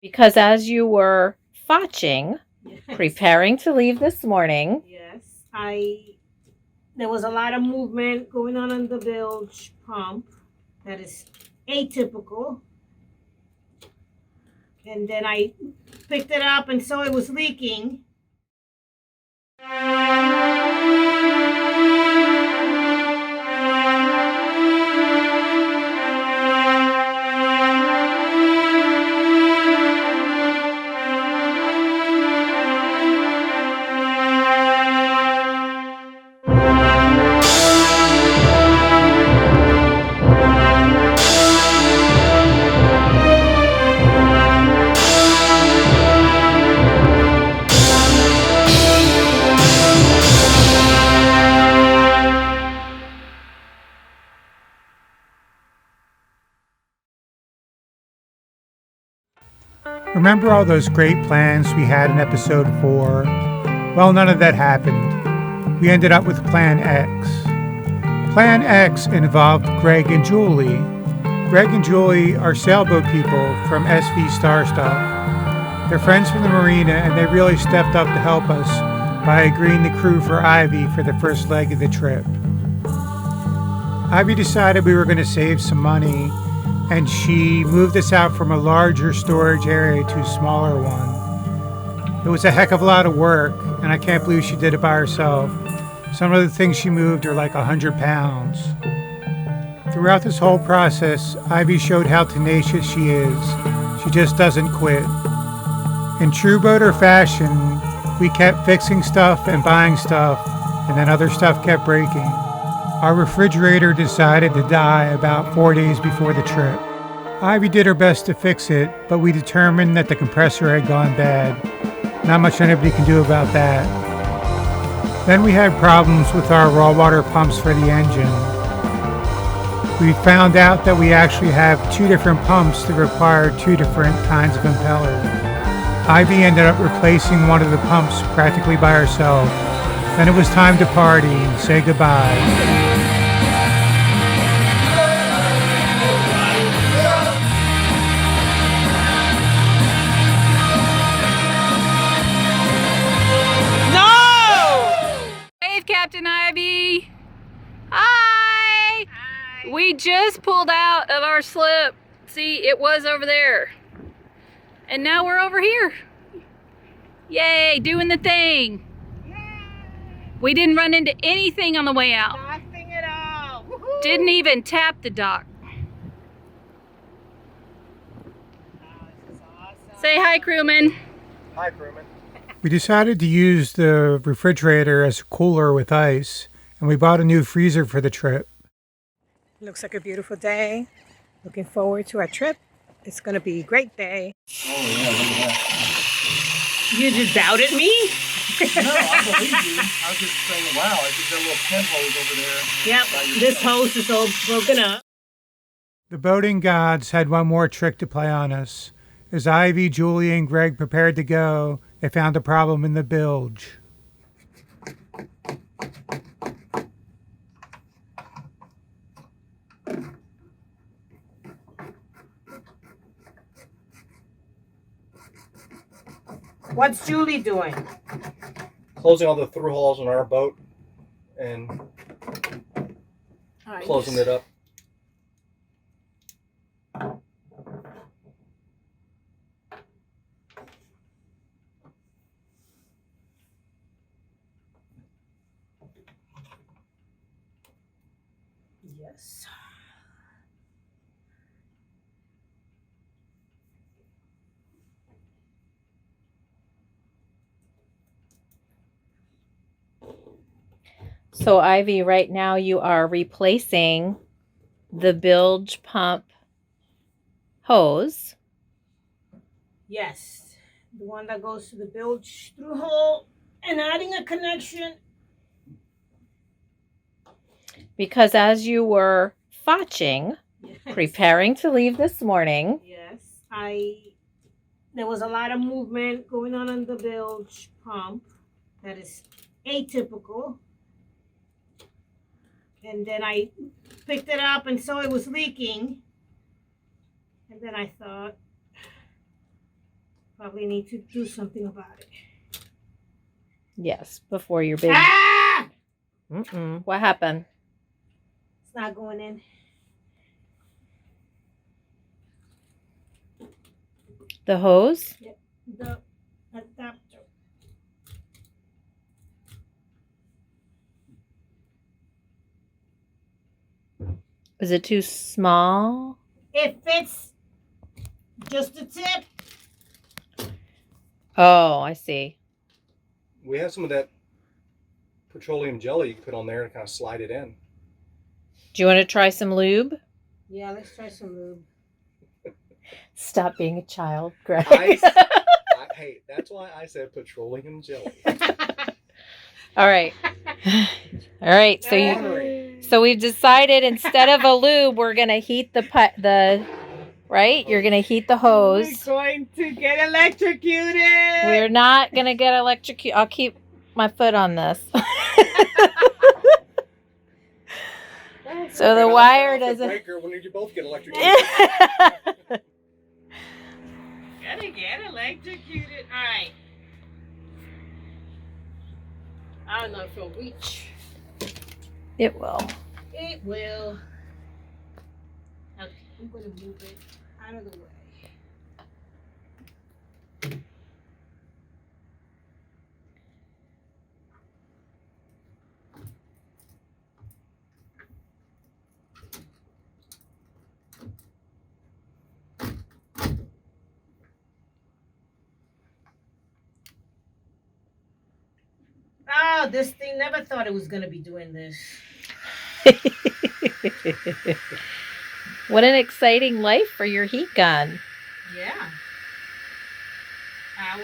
Because as you were fotching, Yes. preparing to leave this morning, Yes. There was a lot of movement going on the bilge pump that is atypical. And then I picked it up and saw it was leaking. Remember all those great plans we had in episode 4? Well, none of that happened. We ended up with Plan X. Plan X involved Greg and Julie. Greg and Julie are sailboat people from SV Star Stuff. They're friends from the marina and they really stepped up to help us by agreeing to crew for Ivy for the first leg of the trip. Ivy decided we were going to save some money and she moved us out from a larger storage area to a smaller one. It was a heck of a lot of work, and I can't believe she did it by herself. Some of the things she moved are like 100 pounds. Throughout this whole process, Ivy showed how tenacious she is. She just doesn't quit. In true boater fashion, we kept fixing stuff and buying stuff, and then other stuff kept breaking. Our refrigerator decided to die about 4 days before the trip. Ivy did her best to fix it, but we determined that the compressor had gone bad. Not much anybody can do about that. Then we had problems with our raw water pumps for the engine. We found out that we actually have 2 different pumps that require 2 different kinds of impeller. Ivy ended up replacing one of the pumps practically by herself. Then it was time to party and say goodbye. Wave, Captain Ivy. Hi. Hi. We just pulled out of our slip. See, it was over there. And now we're over here. Yay, doing the thing. Yay. We didn't run into anything on the way out. Nothing at all. Woo-hoo. Didn't even tap the dock. This is awesome. Say hi, crewman. Hi, crewman. We decided to use the refrigerator as a cooler with ice, and we bought a new freezer for the trip. Looks like a beautiful day. Looking forward to our trip. It's going to be a great day. Oh, yeah, look at that. You just doubted me? No, I believe you. I was just saying, wow, I think that little pinholes over there. Yep, this hose is all broken up. The boating gods had one more trick to play on us. As Ivy, Julie, and Greg prepared to go, they found a problem in the bilge. What's Julie doing? Closing all the through holes in our boat and closing it up. Yes. so Ivy, right now you are replacing the bilge pump hose. Yes. The one that goes to the bilge through hole and adding a connection. Because as you were fotching, Yes. preparing to leave this morning, Yes. There was a lot of movement going on the bilge pump that is atypical. And then I picked it up and saw it was leaking. And then I thought, Probably need to do something about it. Yes, before your big. Ah! Mm-mm. What happened? It's not going in. The hose? The adapter. Is it too small? It fits just the tip. Oh, I see. We have some of that petroleum jelly you can put on there and kind of slide it in. Do you want to try some lube? Yeah, let's try some lube. Stop being a child, Greg. Hey, that's why I said petroleum jelly. All right. All right. So we've decided instead of a lube, we're gonna heat the right. You're gonna heat the hose. We're going to get electrocuted. We're not gonna get electrocuted. I'll keep my foot on this. So the wire doesn't. Breaker when you both get electrocuted. Gotta get electrocuted. All right. I don't know if it'll reach. It will. It will. Okay, I'm gonna move it out of the way. Oh, this thing never thought it was gonna be doing this. What an exciting life for your heat gun. Yeah. Ow.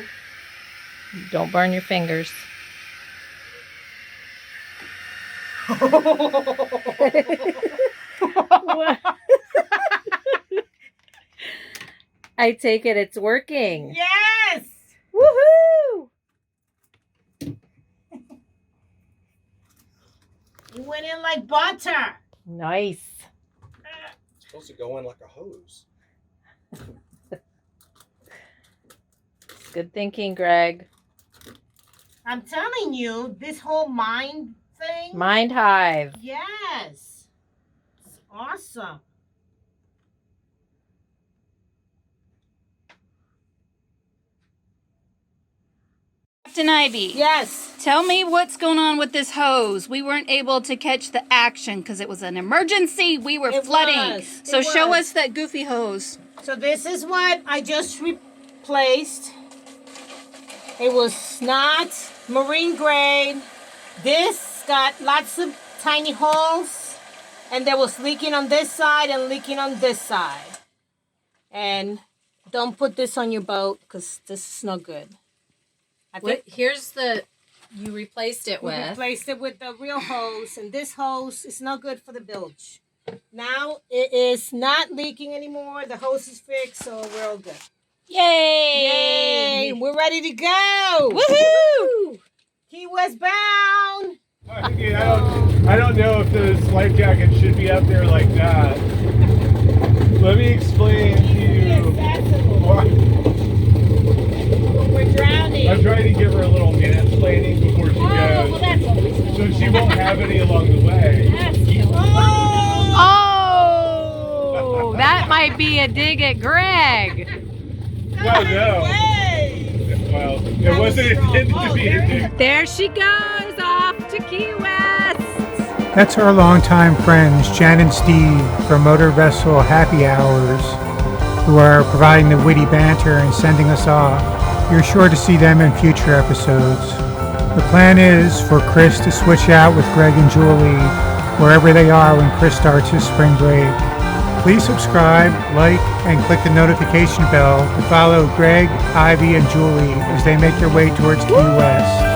Don't burn your fingers. What? I take it it's working. Yes! Woohoo! It went in like butter. Nice. It's supposed to go in like a hose. Good thinking, Greg. I'm telling you, this whole mind thing. Mind Hive. Yes. It's awesome. Captain Ivy. Yes. Tell me what's going on with this hose. We weren't able to catch the action because it was an emergency. We were flooding. So show us that goofy hose. So this is what I just replaced. It was not marine grade. This got lots of tiny holes, and there was leaking on this side and leaking on this side. And don't put this on your boat because this is no good. Here's the you replaced it We replaced it with the real hose, and this hose is not good for the bilge. Now it is not leaking anymore. The hose is fixed, so we're all good. Yay! Yay! We're ready to go! Woohoo! Key West bound! I don't know if this life jacket should be up there like that. Let me explain to you. We're drowning. I'm trying to give her a little mansplaining before she goes, that's always so she won't have any along the way. Oh, that might be a dig at Greg. No. Well, it wasn't intended to be a dig. There she goes off to Key West. That's our longtime friends, Jen and Steve from Motor Vessel Happy Hours, who are providing the witty banter and sending us off. You're sure to see them in future episodes. The plan is for Chris to switch out with Greg and Julie wherever they are when Chris starts his spring break. Please subscribe, like, and click the notification bell to follow Greg, Ivy, and Julie as they make their way towards Key West.